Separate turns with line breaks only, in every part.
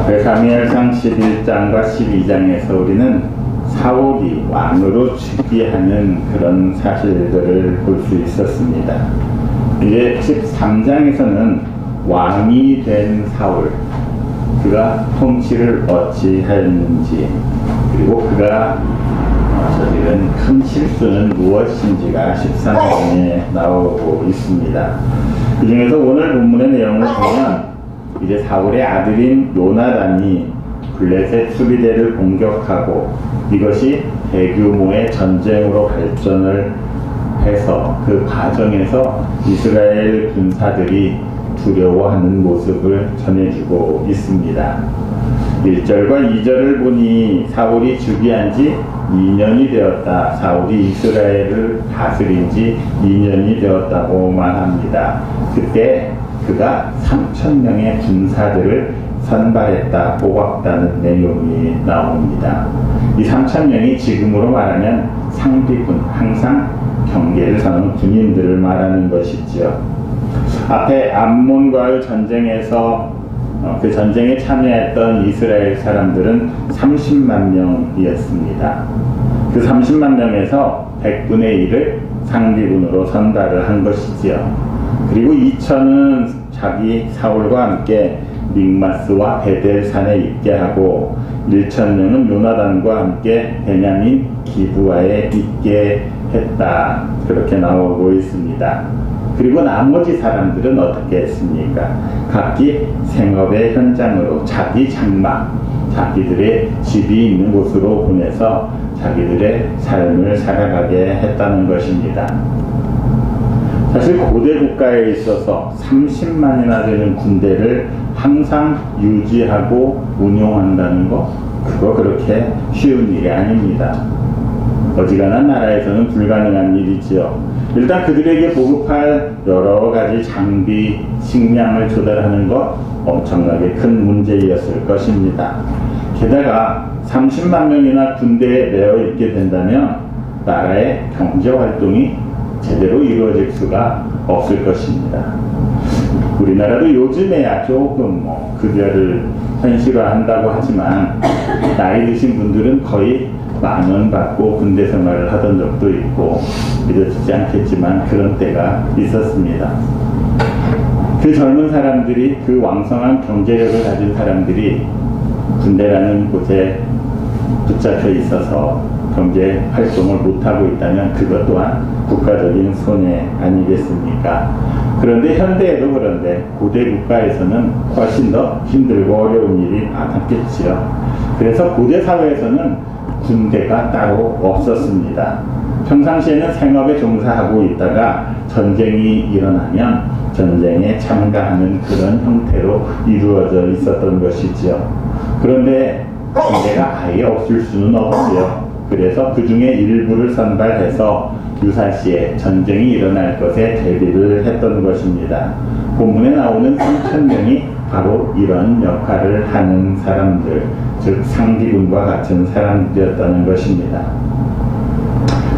사무엘상 11장과 12장에서 우리는 사울이 왕으로 즉위하는 그런 사실들을 볼 수 있었습니다. 이제 13장에서는 왕이 된 사울, 그가 통치를 어찌하였는지, 그리고 그가 저지른 큰 실수는 무엇인지가 13장에 나오고 있습니다. 그 중에서 오늘 본문의 내용을 보면 이제 사울의 아들인 요나단이 블레셋 수비대를 공격하고 이것이 대규모의 전쟁으로 발전을 해서 그 과정에서 이스라엘 군사들이 두려워하는 모습을 전해주고 있습니다. 1절과 2절을 보니 사울이 즉위한 지 2년이 되었다. 사울이 이스라엘을 다스린 지 2년이 되었다고만 합니다. 그때 그가 3,000명의 군사들을 선발했다, 뽑았다는 내용이 나옵니다. 이 3,000명이 지금으로 말하면 상비군, 항상 경계를 서는 군인들을 말하는 것이지요. 앞에 암몬과의 전쟁에서 그 전쟁에 참여했던 이스라엘 사람들은 30만 명이었습니다. 그 30만 명에서 100분의 1을 상비군으로 선발을 한 것이지요. 그리고 2천은 자기 사울과 함께 믹마스와 베델산에 있게 하고 1,000명은 요나단과 함께 베냐민 기브아에 있게 했다. 그렇게 나오고 있습니다. 그리고 나머지 사람들은 어떻게 했습니까? 각기 생업의 현장으로 자기 장막, 자기들의 집이 있는 곳으로 보내서 자기들의 삶을 살아가게 했다는 것입니다. 사실 고대 국가에 있어서 30만이나 되는 군대를 항상 유지하고 운용한다는 거, 그거 그렇게 쉬운 일이 아닙니다. 어지간한 나라에서는 불가능한 일이지요. 일단 그들에게 보급할 여러 가지 장비, 식량을 조달하는 것 엄청나게 큰 문제였을 것입니다. 게다가 30만 명이나 군대에 매여 있게 된다면 나라의 경제 활동이 제대로 이루어질 수가 없을 것입니다. 우리나라도 요즘에야 조금 급여를 현실화한다고 하지만 나이 드신 분들은 거의 10,000원 받고 군대 생활을 하던 적도 있고 믿어지지 않겠지만 그런 때가 있었습니다. 그 젊은 사람들이, 그 왕성한 경제력을 가진 사람들이 군대라는 곳에 붙잡혀 있어서 경제 활동을 못하고 있다면 그것 또한 국가적인 손해 아니겠습니까? 그런데 현대에도 그런데 고대 국가에서는 훨씬 더 힘들고 어려운 일이 많았겠지요. 그래서 고대 사회에서는 군대가 따로 없었습니다. 평상시에는 생업에 종사하고 있다가 전쟁이 일어나면 전쟁에 참가하는 그런 형태로 이루어져 있었던 것이지요. 그런데 군대가 아예 없을 수는 없지요. 그래서 그 중에 일부를 선발해서 유사시에 전쟁이 일어날 것에 대비를 했던 것입니다. 본문에 나오는 3,000명이 바로 이런 역할을 하는 사람들, 즉 상비군과 같은 사람들이었다는 것입니다.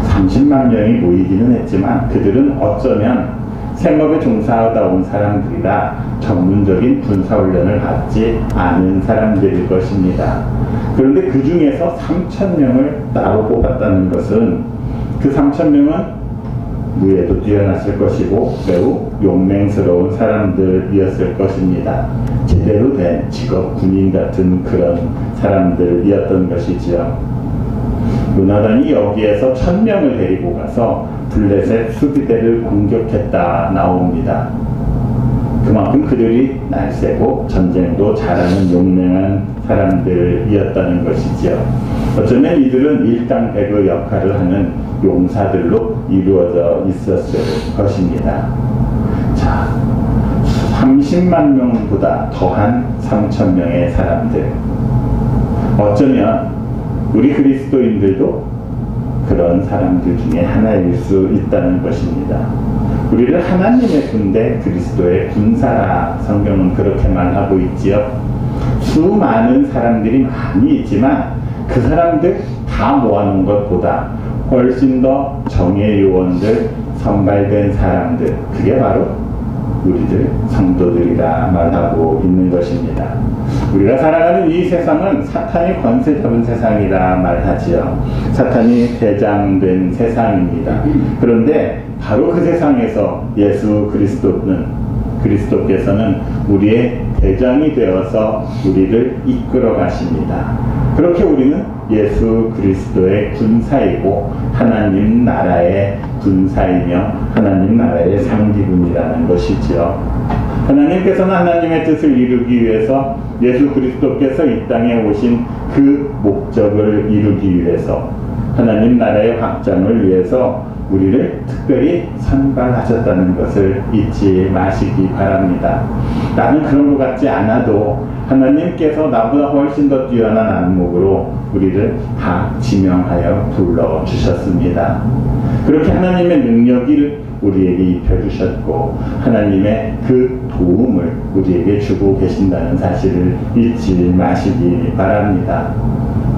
30만 명이 모이기는 했지만 그들은 어쩌면 생업에 종사하다 온 사람들이라 전문적인 군사훈련을 받지 않은 사람들일 것입니다. 그런데 그 중에서 3,000명을 따로 뽑았다는 것은 그 3,000명은 무예도 뛰어났을 것이고 매우 용맹스러운 사람들이었을 것입니다. 제대로 된 직업 군인 같은 그런 사람들이었던 것이지요. 요나단이 여기에서 1,000명을 데리고 가서 블레셋 수비대를 공격했다 나옵니다. 그만큼 그들이 날쌔고 전쟁도 잘하는 용맹한 사람들이었다는 것이지요. 어쩌면 이들은 일당백의 역할을 하는 용사들로 이루어져 있었을 것입니다. 자, 30만 명보다 더한 3,000명의 사람들. 어쩌면 우리 그리스도인들도 그런 사람들 중에 하나일 수 있다는 것입니다. 우리를 하나님의 군대, 그리스도의 군사라 성경은 그렇게 말하고 있지요. 수많은 사람들이 많이 있지만 그 사람들 다 모아놓은 것보다 훨씬 더 정예 요원들, 선발된 사람들, 그게 바로 우리들 성도들이라 말하고 있는 것입니다. 우리가 살아가는 이 세상은 사탄이 권세 잡은 세상이라 말하지요. 사탄이 대장된 세상입니다. 그런데 바로 그 세상에서 예수 그리스도께서는 우리의 대장이 되어서 우리를 이끌어 가십니다. 그렇게 우리는 예수 그리스도의 군사이고 하나님 나라의 군사이며 하나님 나라의 상기군이라는 것이지요. 하나님께서는 하나님의 뜻을 이루기 위해서 예수 그리스도께서 이 땅에 오신 그 목적을 이루기 위해서 하나님 나라의 확장을 위해서 우리를 특별히 선발하셨다는 것을 잊지 마시기 바랍니다. 나는 그런 것 같지 않아도 하나님께서 나보다 훨씬 더 뛰어난 안목으로 우리를 다 지명하여 불러주셨습니다. 그렇게 하나님의 능력을 우리에게 입혀주셨고 하나님의 그 도움을 우리에게 주고 계신다는 사실을 잊지 마시기 바랍니다.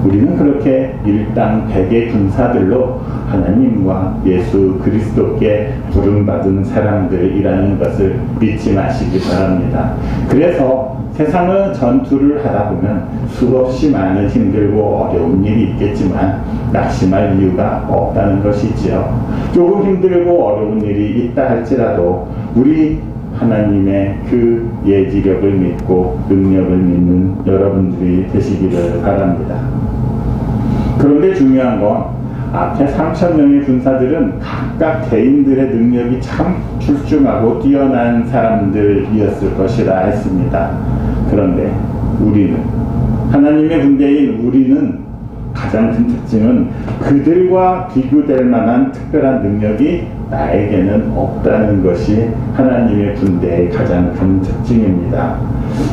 우리는 그렇게 일당백의 군사들로 하나님과 예수 그리스도께 부름받은 사람들이라는 것을 잊지 마시기 바랍니다. 그래서 세상은 전투를 하다 보면 수없이 많은 힘들고 어려운 일이 있겠지만 낙심할 이유가 없다는 것이지요. 조금 힘들고 어려운 일이 있다 할지라도 우리 하나님의 그 예지력을 믿고 능력을 믿는 여러분들이 되시기를 바랍니다. 그런데 중요한 건 앞에 3,000명의 군사들은 각각 개인들의 능력이 참 출중하고 뛰어난 사람들이었을 것이라 했습니다. 그런데 우리는, 하나님의 군대인 우리는 가장 큰 특징은 그들과 비교될 만한 특별한 능력이 나에게는 없다는 것이 하나님의 군대의 가장 큰 특징입니다.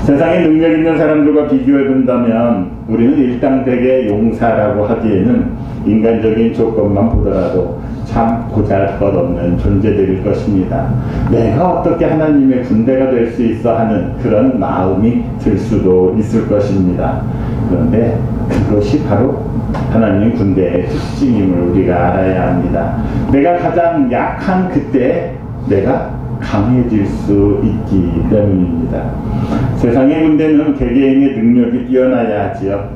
세상에 능력 있는 사람들과 비교해 본다면 우리는 일당백의 용사라고 하기에는 인간적인 조건만 보더라도 참 보잘것없는 존재들일 것입니다. 내가 어떻게 하나님의 군대가 될 수 있어 하는 그런 마음이 들 수도 있을 것입니다. 그런데 그것이 바로 하나님 군대의 특징임을 우리가 알아야 합니다. 내가 가장 약한 그때 내가 강해질 수 있기 때문입니다. 세상의 군대는 개개인의 능력이 뛰어나야 하지요.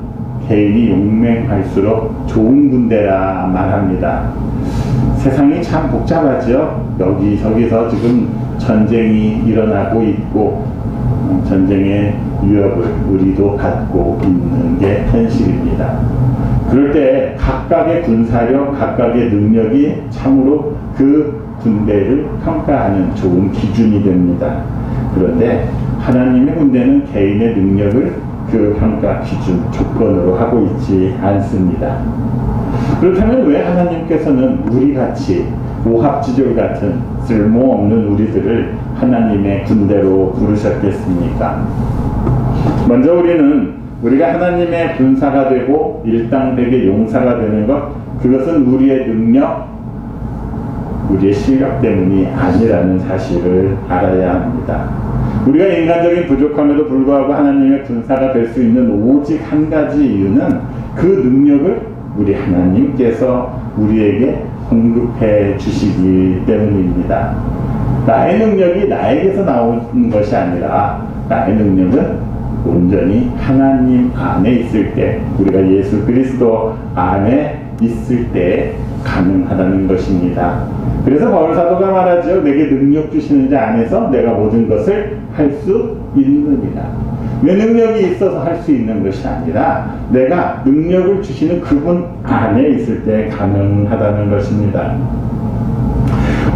개인이 용맹할수록 좋은 군대라 말합니다. 세상이 참 복잡하죠. 여기저기서 지금 전쟁이 일어나고 있고 전쟁의 위협을 우리도 받고 있는 게 현실입니다. 그럴 때 각각의 군사력, 각각의 능력이 참으로 그 군대를 평가하는 좋은 기준이 됩니다. 그런데 하나님의 군대는 개인의 능력을 그 평가 기준, 조건으로 하고 있지 않습니다. 그렇다면 왜 하나님께서는 우리같이 오합지졸 같은 쓸모없는 우리들을 하나님의 군대로 부르셨겠습니까? 먼저 우리가 하나님의 군사가 되고 일당백의 용사가 되는 것, 그것은 우리의 능력, 우리의 실력 때문이 아니라는 사실을 알아야 합니다. 우리가 인간적인 부족함에도 불구하고 하나님의 군사가 될 수 있는 오직 한 가지 이유는 그 능력을 우리 하나님께서 우리에게 공급해 주시기 때문입니다. 나의 능력이 나에게서 나오는 것이 아니라 나의 능력은 온전히 하나님 안에 있을 때, 우리가 예수 그리스도 안에 있을 때 가능하다는 것입니다. 그래서 바울 사도가 말하죠. 내게 능력 주시는 자 안에서 내가 모든 것을 할 수 있느니라. 내 능력이 있어서 할 수 있는 것이 아니라 내가 능력을 주시는 그분 안에 있을 때 가능하다는 것입니다.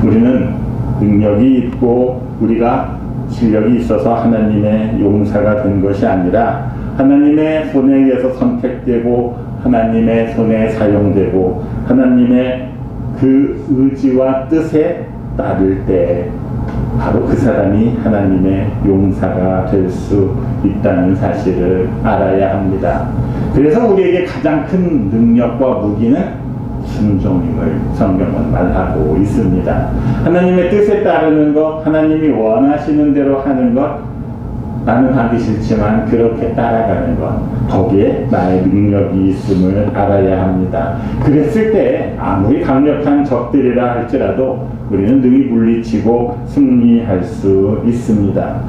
우리는 능력이 있고 우리가 실력이 있어서 하나님의 용사가 된 것이 아니라 하나님의 손에 의해서 선택되고 하나님의 손에 사용되고 하나님의 그 의지와 뜻에 따를 때 바로 그 사람이 하나님의 용사가 될 수 있다는 사실을 알아야 합니다. 그래서 우리에게 가장 큰 능력과 무기는 순종임을 성경은 말하고 있습니다. 하나님의 뜻에 따르는 것, 하나님이 원하시는 대로 하는 것, 나는 하기 싫지만 그렇게 따라가는 것, 거기에 나의 능력이 있음을 알아야 합니다. 그랬을 때 아무리 강력한 적들이라 할지라도 우리는 능히 물리치고 승리할 수 있습니다.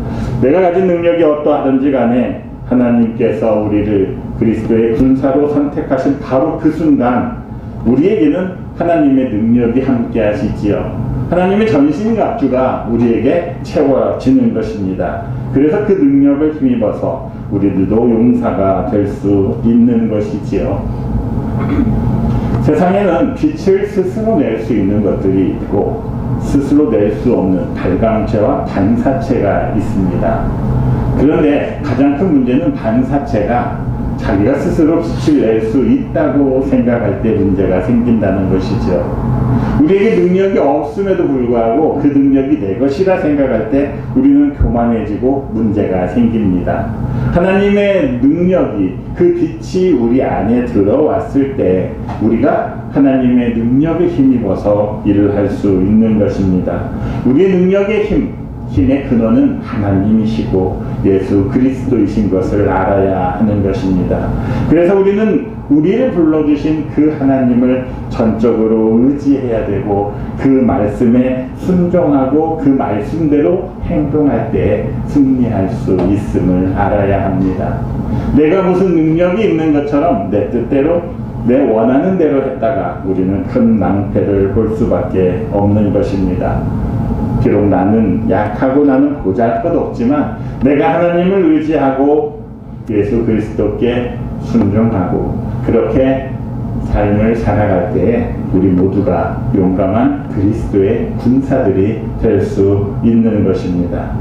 내가 가진 능력이 어떠하든지 간에 하나님께서 우리를 그리스도의 군사로 선택하신 바로 그 순간 우리에게는 하나님의 능력이 함께 하시지요. 하나님의 전신갑주가 우리에게 채워지는 것입니다. 그래서 그 능력을 힘입어서 우리들도 용사가 될 수 있는 것이지요. 세상에는 빛을 스스로 낼 수 있는 것들이 있고 스스로 낼 수 없는 발광체와 반사체가 있습니다. 그런데 가장 큰 문제는 반사체가 자기가 스스로 빛을 낼 수 있다고 생각할 때 문제가 생긴다는 것이죠. 우리에게 능력이 없음에도 불구하고 그 능력이 내 것이라 생각할 때 우리는 교만해지고 문제가 생깁니다. 하나님의 능력이, 그 빛이 우리 안에 들어왔을 때 우리가 하나님의 능력을 힘입어서 일을 할 수 있는 것입니다. 우리의 능력의 힘의 근원은 하나님이시고 예수 그리스도이신 것을 알아야 하는 것입니다. 그래서 우리는 우리를 불러주신 그 하나님을 전적으로 의지해야 되고 그 말씀에 순종하고 그 말씀대로 행동할 때 승리할 수 있음을 알아야 합니다. 내가 무슨 능력이 있는 것처럼 내 뜻대로 내 원하는 대로 했다가 우리는 큰 낭패를 볼 수밖에 없는 것입니다. 비록 나는 약하고 나는 보잘것없지만 내가 하나님을 의지하고 예수 그리스도께 순종하고 그렇게 삶을 살아갈 때에 우리 모두가 용감한 그리스도의 군사들이 될 수 있는 것입니다.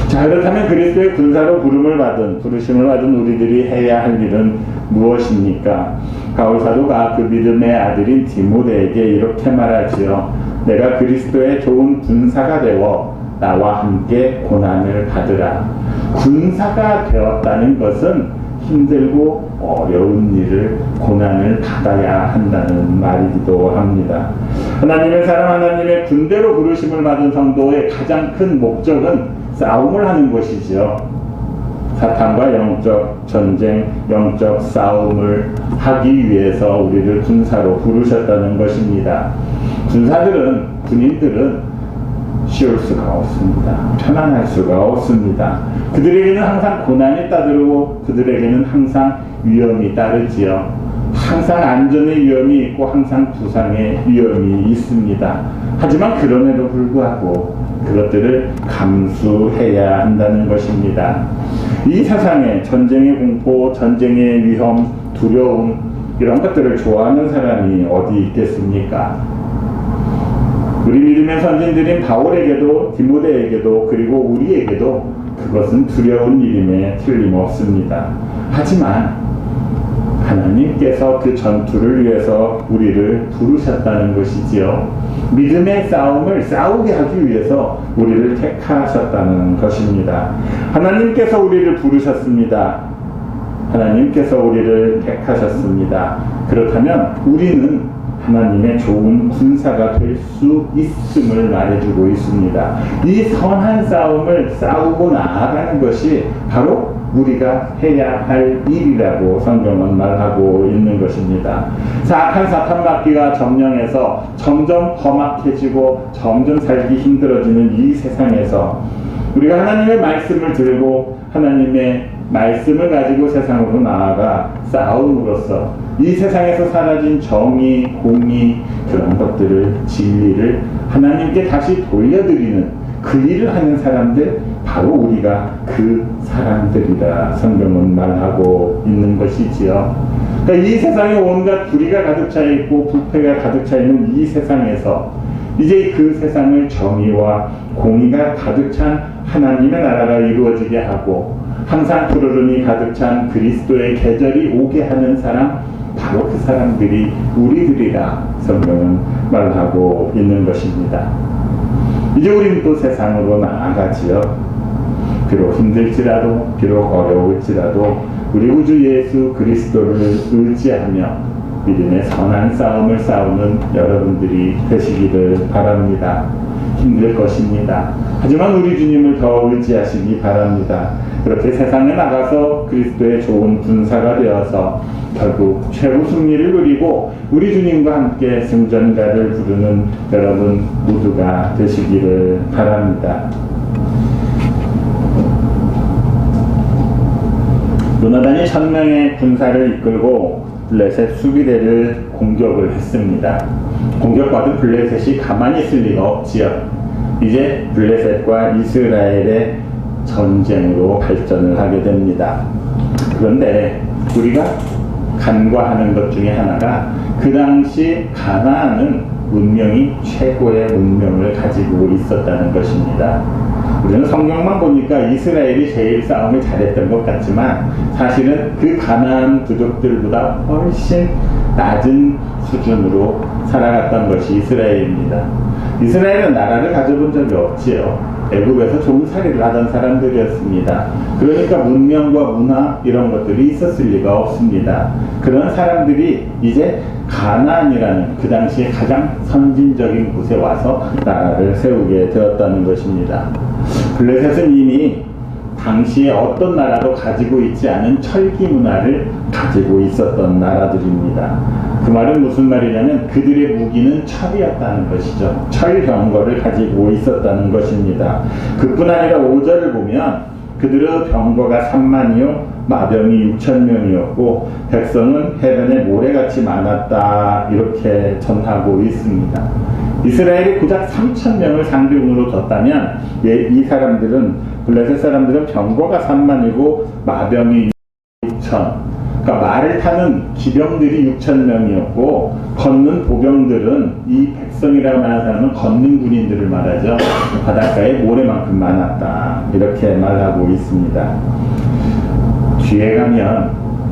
자, 그렇다면 그리스도의 군사로 부르심을 받은 우리들이 해야 할 일은 무엇입니까? 바울 사도가 그 믿음의 아들인 디모데에게 이렇게 말하지요. 내가 그리스도의 좋은 군사가 되어 나와 함께 고난을 받으라. 군사가 되었다는 것은 힘들고 어려운 일을 고난을 받아야 한다는 말이기도 합니다. 하나님의 사람, 하나님의 군대로 부르심을 받은 성도의 가장 큰 목적은 싸움을 하는 것이지요. 사탄과 영적 전쟁, 영적 싸움을 하기 위해서 우리를 군사로 부르셨다는 것입니다. 군인들은 쉬울 수가 없습니다. 편안할 수가 없습니다. 그들에게는 항상 고난이 따르고 그들에게는 항상 위험이 따르지요. 항상 안전의 위험이 있고 항상 부상의 위험이 있습니다. 하지만 그럼에도 불구하고 그것들을 감수해야 한다는 것입니다. 이 세상에 전쟁의 공포, 전쟁의 위험, 두려움 이런 것들을 좋아하는 사람이 어디 있겠습니까? 우리 믿음의 선진들인 바울에게도 디모데에게도 그리고 우리에게도 그것은 두려운 일임에 틀림없습니다. 하지만 하나님께서 그 전투를 위해서 우리를 부르셨다는 것이지요. 믿음의 싸움을 싸우게 하기 위해서 우리를 택하셨다는 것입니다. 하나님께서 우리를 부르셨습니다. 하나님께서 우리를 택하셨습니다. 그렇다면 우리는 하나님의 좋은 군사가 될 수 있음을 말해주고 있습니다. 이 선한 싸움을 싸우고 나아가는 것이 바로 우리가 해야 할 일이라고 성경은 말하고 있는 것입니다. 사악한 사탄마귀가 점령해서 점점 험악해지고 점점 살기 힘들어지는 이 세상에서 우리가 하나님의 말씀을 들고 하나님의 말씀을 가지고 세상으로 나아가 싸움으로써 이 세상에서 사라진 정의, 공의 그런 것들을, 진리를 하나님께 다시 돌려드리는 그 일을 하는 사람들, 바로 우리가 그 사람들이라 성경은 말하고 있는 것이지요. 그러니까 이 세상에 온갖 불의가 가득 차 있고 부패가 가득 차 있는 이 세상에서 이제 그 세상을 정의와 공의가 가득 찬 하나님의 나라가 이루어지게 하고 항상 푸르름이 가득 찬 그리스도의 계절이 오게 하는 사람, 바로 그 사람들이 우리들이라 성경은 말하고 있는 것입니다. 이제 우리는 또 세상으로 나아가지요. 비록 힘들지라도, 비록 어려울지라도 우리 구주 예수 그리스도를 의지하며 믿음의 선한 싸움을 싸우는 여러분들이 되시기를 바랍니다. 힘들 것입니다. 하지만 우리 주님을 더 의지하시기 바랍니다. 그렇게 세상에 나가서 그리스도의 좋은 군사가 되어서 결국 최후 승리를 누리고 우리 주님과 함께 승전가를 부르는 여러분 모두가 되시기를 바랍니다. 요나단이 1000명의 군사를 이끌고 블레셋 수비대를 공격을 했습니다. 공격받은 블레셋이 가만히 있을 리가 없지요. 이제 블레셋과 이스라엘의 전쟁으로 발전을 하게 됩니다. 그런데 우리가 간과하는 것 중에 하나가 그 당시 가나안은 문명이 최고의 문명을 가지고 있었다는 것입니다. 우리는 성경만 보니까 이스라엘이 제일 싸움을 잘했던 것 같지만 사실은 그 가나안 부족들보다 훨씬 낮은 수준으로 살아갔던 것이 이스라엘입니다. 이스라엘은 나라를 가져본 적이 없지요. 애굽에서 종살이를 하던 사람들이었습니다. 그러니까 문명과 문화 이런 것들이 있었을 리가 없습니다. 그런 사람들이 이제 가나안이라는 그 당시에 가장 선진적인 곳에 와서 나라를 세우게 되었다는 것입니다. 블레셋은 이미 당시에 어떤 나라도 가지고 있지 않은 철기 문화를 가지고 있었던 나라들입니다. 그 말은 무슨 말이냐면 그들의 무기는 철이었다는 것이죠. 철병거를 가지고 있었다는 것입니다. 그뿐 아니라 5절을 보면 그들의 병거가 3만이요 마병이 6,000명이었고 백성은 해변에 모래같이 많았다 이렇게 전하고 있습니다. 이스라엘이 고작 3,000명을 상병으로 뒀다면 이 사람들은 블레셋 사람들은 병거가 3만이고 마병이 6,000. 그러니까 말을 타는 기병들이 6,000명이었고 걷는 보병들은 이 백성이라고 하는 사람은 걷는 군인들을 말하죠. 바닷가에 모래만큼 많았다 이렇게 말하고 있습니다. 뒤에 가면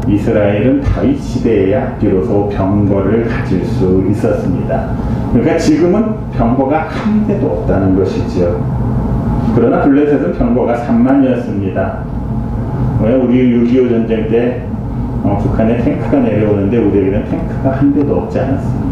이스라엘은 다윗 시대에야 비로소 병거를 가질 수 있었습니다. 그러니까 지금은 병거가 한 대도 없다는 것이죠. 그러나 블레셋은 병거가 3만이었습니다. 왜 우리 6.25 전쟁 때 북한에 탱크가 내려오는데 우리에게는 탱크가 한 대도 없지 않았습니다.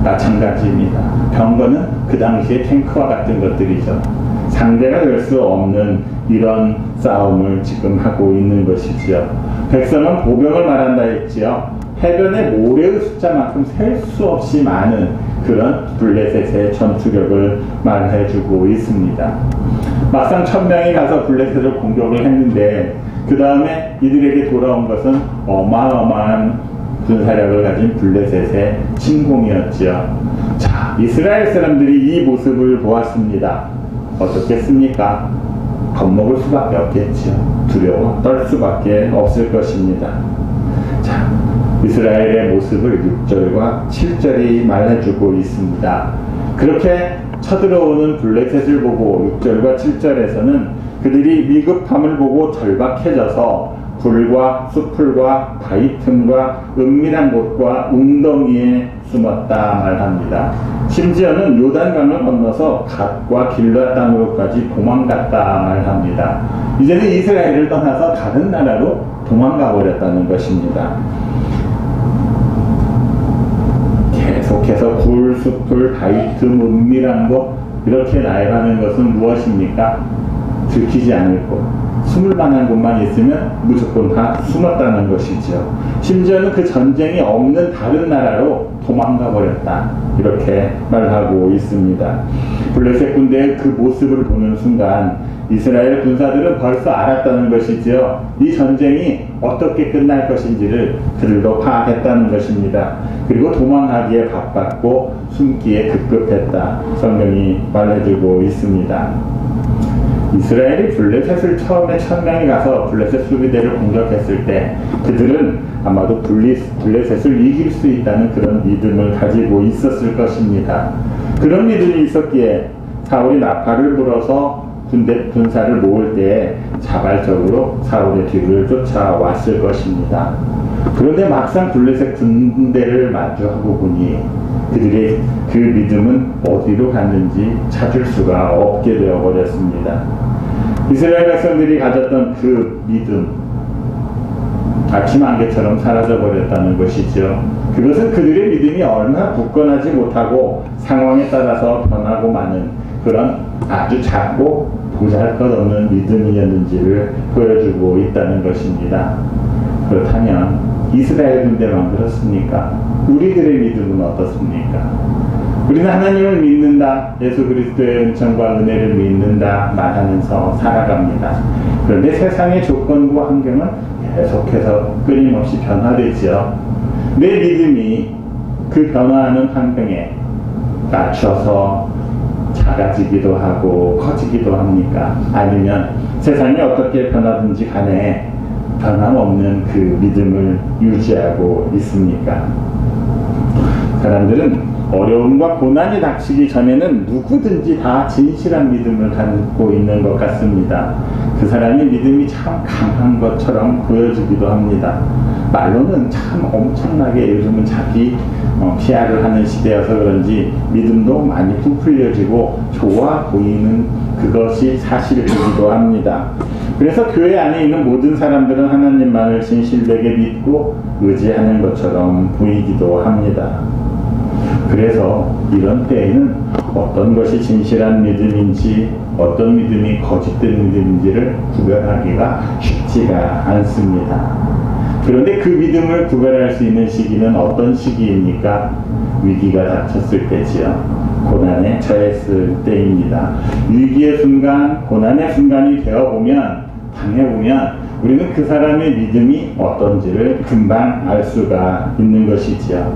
마찬가지입니다. 병거는 그 당시에 탱크와 같은 것들이죠. 상대가 될 수 없는 이런 싸움을 지금 하고 있는 것이지요. 백성은 보병을 말한다 했지요. 해변의 모래의 숫자만큼 셀 수 없이 많은 그런 블레셋의 전투력을 말해주고 있습니다. 막상 1000명이 가서 블레셋을 공격을 했는데 그 다음에 이들에게 돌아온 것은 어마어마한 군사력을 가진 블레셋의 침공이었지요. 자, 이스라엘 사람들이 이 모습을 보았습니다. 어떻겠습니까? 겁먹을 수밖에 없겠지요. 두려워 떨 수밖에 없을 것입니다. 자, 이스라엘의 모습을 6절과 7절이 말해주고 있습니다. 그렇게 쳐들어오는 블레셋을 보고 6절과 7절에서는 그들이 미급함을 보고 절박해져서 불과 수풀과 바위 틈과 은밀한 곳과 웅덩이에 숨었다 말합니다. 심지어는 요단강을 건너서 갓과 길라 땅으로까지 도망갔다 말합니다. 이제는 이스라엘을 떠나서 다른 나라로 도망가 버렸다는 것입니다. 계속해서 굴, 수풀, 바위 틈, 은밀한 곳 이렇게 나열하는 것은 무엇입니까? 들키지 않을 곳, 숨을 만한 곳만 있으면 무조건 다 숨었다는 것이죠. 심지어는 그 전쟁이 없는 다른 나라로 도망가 버렸다 이렇게 말하고 있습니다. 블레셋 군대의 그 모습을 보는 순간 이스라엘 군사들은 벌써 알았다는 것이지요. 이 전쟁이 어떻게 끝날 것인지를 그들도 파악했다는 것입니다. 그리고 도망하기에 바빴고 숨기에 급급했다 성경이 말해주고 있습니다. 이스라엘이 블레셋을 처음에 1000명이 가서 블레셋 수비대를 공격했을 때 그들은 아마도 블레셋을 이길 수 있다는 그런 믿음을 가지고 있었을 것입니다. 그런 믿음이 있었기에 사울이 나팔을 불어서 군사를 모을 때에 자발적으로 사울의 뒤를 쫓아왔을 것입니다. 그런데 막상 블레셋 군대를 마주하고 보니 그들의 그 믿음은 어디로 갔는지 찾을 수가 없게 되어버렸습니다. 이스라엘 백성들이 가졌던 그 믿음, 아침 안개처럼 사라져버렸다는 것이죠. 그것은 그들의 믿음이 얼마나 굳건하지 못하고 상황에 따라서 변하고 마는 그런 아주 작고 보잘것없는 믿음이었는지를 보여주고 있다는 것입니다. 그렇다면 이스라엘 군대만 그렇습니까? 우리들의 믿음은 어떻습니까? 우리는 하나님을 믿는다, 예수 그리스도의 은총과 은혜를 믿는다 말하면서 살아갑니다. 그런데 세상의 조건과 환경은 계속해서 끊임없이 변화되죠. 내 믿음이 그 변화하는 환경에 맞춰서 작아지기도 하고 커지기도 합니까? 아니면 세상이 어떻게 변하든지 간에 변함없는 그 믿음을 유지하고 있습니까? 사람들은 어려움과 고난이 닥치기 전에는 누구든지 다 진실한 믿음을 갖고 있는 것 같습니다. 그 사람의 믿음이 참 강한 것처럼 보여지기도 합니다. 말로는 참 엄청나게 요즘은 자기 PR을 하는 시대여서 그런지 믿음도 많이 부풀려지고 좋아 보이는 그것이 사실이기도 합니다. 그래서 교회 안에 있는 모든 사람들은 하나님만을 진실되게 믿고 의지하는 것처럼 보이기도 합니다. 그래서 이런 때에는 어떤 것이 진실한 믿음인지 어떤 믿음이 거짓된 믿음인지를 구별하기가 쉽지가 않습니다. 그런데 그 믿음을 구별할 수 있는 시기는 어떤 시기입니까? 위기가 닥쳤을 때지요. 고난에 처했을 때입니다. 위기의 순간, 고난의 순간이 되어보면, 당해보면 우리는 그 사람의 믿음이 어떤지를 금방 알 수가 있는 것이지요.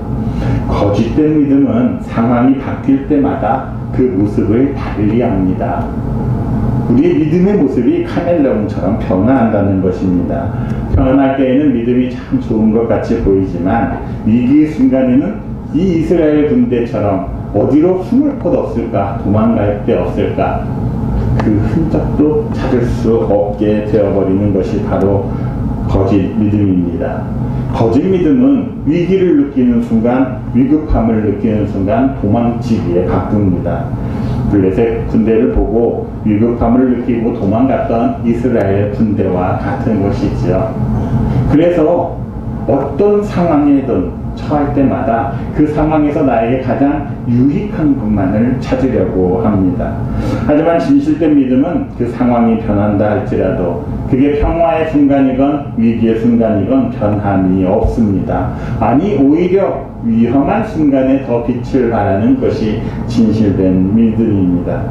거짓된 믿음은 상황이 바뀔 때마다 그 모습을 달리합니다. 우리의 믿음의 모습이 카멜레온처럼 변화한다는 것입니다. 변할 때에는 믿음이 참 좋은 것 같이 보이지만 위기의 순간에는 이 이스라엘 군대처럼 어디로 숨을 곳 없을까, 도망갈 데 없을까, 그 흔적도 찾을 수 없게 되어버리는 것이 바로 거짓 믿음입니다. 거짓 믿음은 위기를 느끼는 순간, 위급함을 느끼는 순간 도망치기에 바쁩니다. 블레셋 군대를 보고 위급함을 느끼고 도망갔던 이스라엘 군대와 같은 것이지요. 그래서 어떤 상황에든 처할 때마다 그 상황에서 나에게 가장 유익한 것만을 찾으려고 합니다. 하지만 진실된 믿음은 그 상황이 변한다 할지라도 그게 평화의 순간이건 위기의 순간이건 변함이 없습니다. 아니 오히려 위험한 순간에 더 빛을 발하는 것이 진실된 믿음입니다.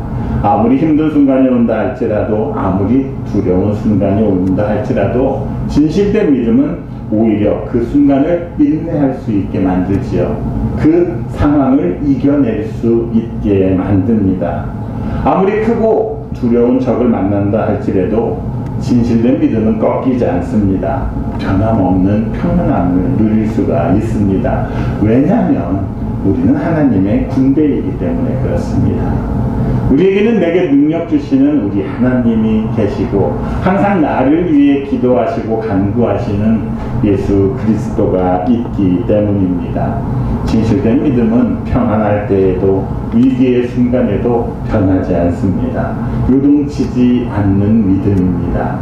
아무리 힘든 순간이 온다 할지라도 아무리 두려운 순간이 온다 할지라도 진실된 믿음은 오히려 그 순간을 인내할 수 있게 만들지요. 그 상황을 이겨낼 수 있게 만듭니다. 아무리 크고 두려운 적을 만난다 할지라도 진실된 믿음은 꺾이지 않습니다. 변함없는 평안함을 누릴 수가 있습니다. 왜냐하면 우리는 하나님의 군대이기 때문에 그렇습니다. 우리에게는 내게 능력 주시는 우리 하나님이 계시고 항상 나를 위해 기도하시고 간구하시는 예수 그리스도가 있기 때문입니다. 진실된 믿음은 평안할 때에도 위기의 순간에도 변하지 않습니다. 요동치지 않는 믿음입니다.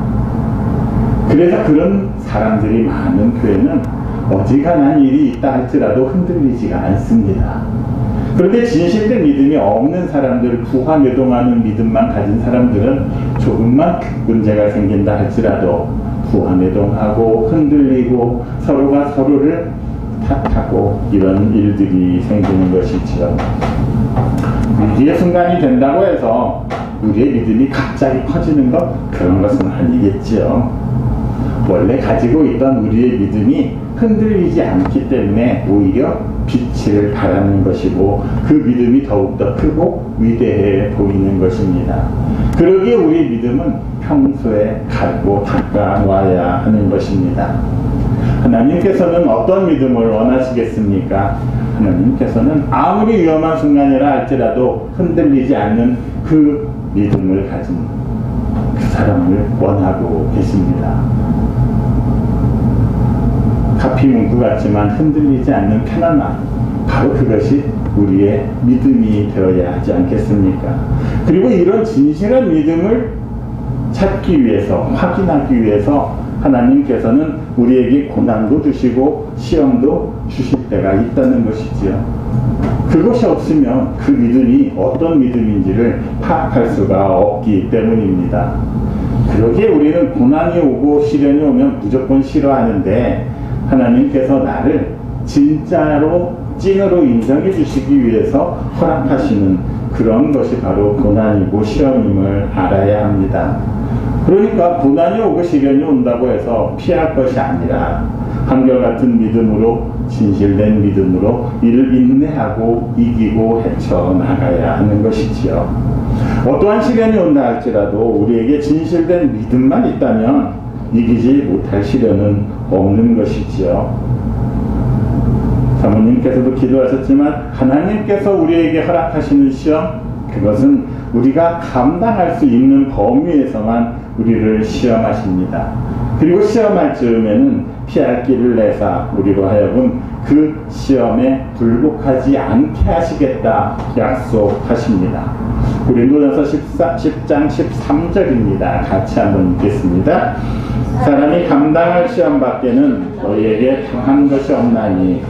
그래서 그런 사람들이 많은 교회는 어지간한 일이 있다 할지라도 흔들리지가 않습니다. 그런데 진실된 믿음이 없는 사람들, 부화매동하는 믿음만 가진 사람들은 조금만 문제가 생긴다 할지라도 부화매동하고 흔들리고 서로가 서로를 탓하고 이런 일들이 생기는 것이지요. 위기의 순간이 된다고 해서 우리의 믿음이 갑자기 커지는 것, 그런 것은 아니겠지요. 원래 가지고 있던 우리의 믿음이 흔들리지 않기 때문에 오히려 빛을 발하는 것이고 그 믿음이 더욱더 크고 위대해 보이는 것입니다. 그러기에 우리의 믿음은 평소에 갖고 닦아놔야 하는 것입니다. 하나님께서는 어떤 믿음을 원하시겠습니까? 하나님께서는 아무리 위험한 순간이라 할지라도 흔들리지 않는 그 믿음을 가진 그 사람을 원하고 계십니다. 카피 문구 같지만 흔들리지 않는 편안함, 바로 그것이 우리의 믿음이 되어야 하지 않겠습니까? 그리고 이런 진실한 믿음을 찾기 위해서, 확인하기 위해서 하나님께서는 우리에게 고난도 주시고 시험도 주실 때가 있다는 것이지요. 그것이 없으면 그 믿음이 어떤 믿음인지를 파악할 수가 없기 때문입니다. 그러기에 우리는 고난이 오고 시련이 오면 무조건 싫어하는데 하나님께서 나를 진짜로 찐으로 인정해 주시기 위해서 허락하시는 그런 것이 바로 고난이고 시험임을 알아야 합니다. 그러니까 고난이 오고 시련이 온다고 해서 피할 것이 아니라 한결같은 믿음으로, 진실된 믿음으로 이를 인내하고 이기고 헤쳐나가야 하는 것이지요. 어떠한 시련이 온다 할지라도 우리에게 진실된 믿음만 있다면 이기지 못할 시련은 없는 것이지요. 사모님께서도 기도하셨지만 하나님께서 우리에게 허락하시는 시험, 그것은 우리가 감당할 수 있는 범위에서만 우리를 시험하십니다. 그리고 시험할 즈음에는 피할 길을 내사 우리로 하여금 그 시험에 굴복하지 않게 하시겠다 약속하십니다. 고린도전서 10장 13절입니다. 같이 한번 읽겠습니다. 사람이 감당할 시험 밖에는 너희에게 당한 것이 없나니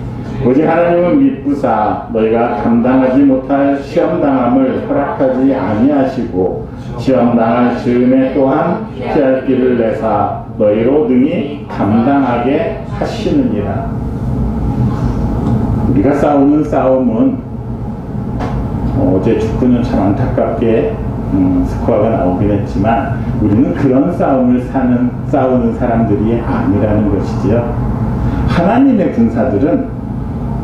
오직 하나님은 미쁘사 너희가 감당하지 못할 시험당함을 허락하지 아니하시고 시험당할 즈음에 또한 피할 길을 내사 너희로 능히 감당하게 하시느니라. 우리가 싸우는 싸움은 어제 축구는 참 안타깝게 스코어가 나오긴 했지만 우리는 그런 싸움을 싸우는 사람들이 아니라는 것이지요. 하나님의 군사들은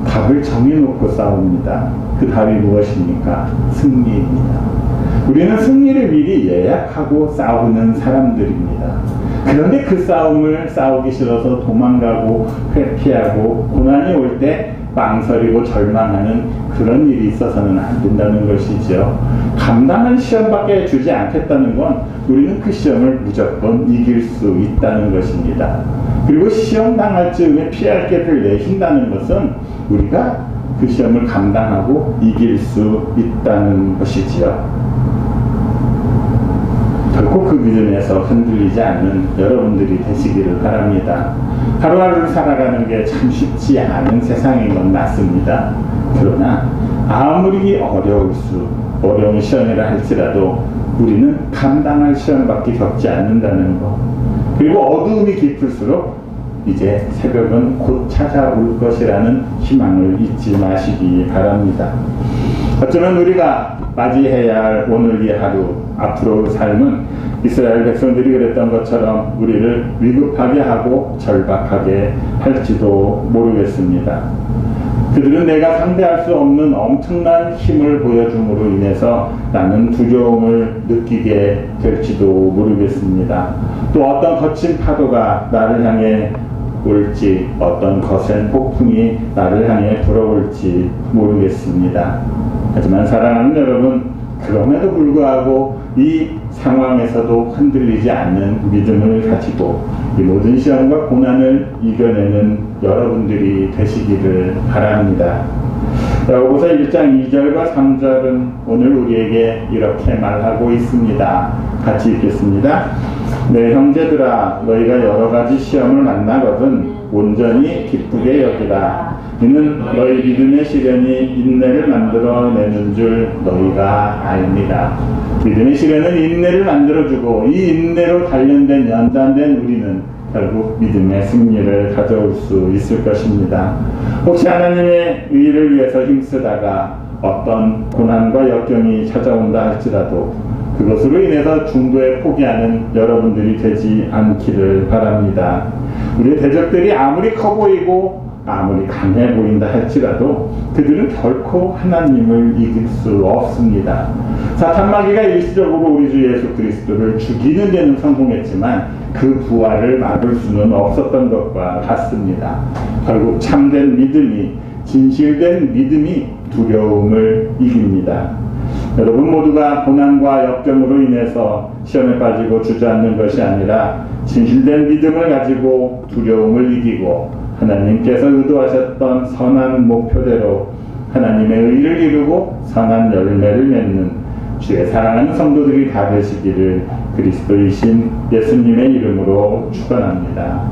답을 정해놓고 싸웁니다. 그 답이 무엇입니까? 승리입니다. 우리는 승리를 미리 예약하고 싸우는 사람들입니다. 그런데 그 싸움을 싸우기 싫어서 도망가고 회피하고 고난이 올 때 망설이고 절망하는 그런 일이 있어서는 안 된다는 것이죠. 감당한 시험밖에 주지 않겠다는 건 우리는 그 시험을 무조건 이길 수 있다는 것입니다. 그리고 시험 당할 즈음에 피할 길을 내신다는 것은 우리가 그 시험을 감당하고 이길 수 있다는 것이지요. 결코 그 믿음에서 흔들리지 않는 여러분들이 되시기를 바랍니다. 하루하루를 살아가는 게 참 쉽지 않은 세상인 건 맞습니다. 그러나 아무리 어려운 시험이라 할지라도 우리는 감당할 시험밖에 겪지 않는다는 것. 그리고 어두움이 깊을수록 이제 새벽은 곧 찾아올 것이라는 희망을 잊지 마시기 바랍니다. 어쩌면 우리가 맞이해야 할 오늘 이 하루, 앞으로 삶은 이스라엘 백성들이 그랬던 것처럼 우리를 위급하게 하고 절박하게 할지도 모르겠습니다. 그들은 내가 상대할 수 없는 엄청난 힘을 보여줌으로 인해서 나는 두려움을 느끼게 될지도 모르겠습니다. 또 어떤 거친 파도가 나를 향해 올지, 어떤 거센 폭풍이 나를 향해 불어올지 모르겠습니다. 하지만 사랑하는 여러분, 그럼에도 불구하고 이 상황에서도 흔들리지 않는 믿음을 가지고 이 모든 시험과 고난을 이겨내는 여러분들이 되시기를 바랍니다. 야고보서 1장 2절과 3절은 오늘 우리에게 이렇게 말하고 있습니다. 같이 읽겠습니다. 내 형제들아, 너희가 여러 가지 시험을 만나거든 온전히 기쁘게 여기라. 이는 너희 믿음의 시련이 인내를 만들어내는 줄 너희가 압니다. 믿음의 시련은 인내를 만들어주고 이 인내로 단련된 연단된 우리는 결국 믿음의 승리를 가져올 수 있을 것입니다. 혹시 하나님의 의를 위해서 힘쓰다가 어떤 고난과 역경이 찾아온다 할지라도 그것으로 인해서 중도에 포기하는 여러분들이 되지 않기를 바랍니다. 우리의 대적들이 아무리 커 보이고 아무리 강해 보인다 할지라도 그들은 결코 하나님을 이길 수 없습니다. 사탄 마귀가 일시적으로 우리 주 예수 그리스도를 죽이는 데는 성공했지만 그 부활을 막을 수는 없었던 것과 같습니다. 결국 참된 믿음이, 진실된 믿음이 두려움을 이깁니다. 여러분 모두가 고난과 역경으로 인해서 시험에 빠지고 주저앉는 것이 아니라 진실된 믿음을 가지고 두려움을 이기고 하나님께서 의도하셨던 선한 목표대로 하나님의 의를 이루고 선한 열매를 맺는 주의 사랑하는 성도들이 다 되시기를 그리스도이신 예수님의 이름으로 축원합니다.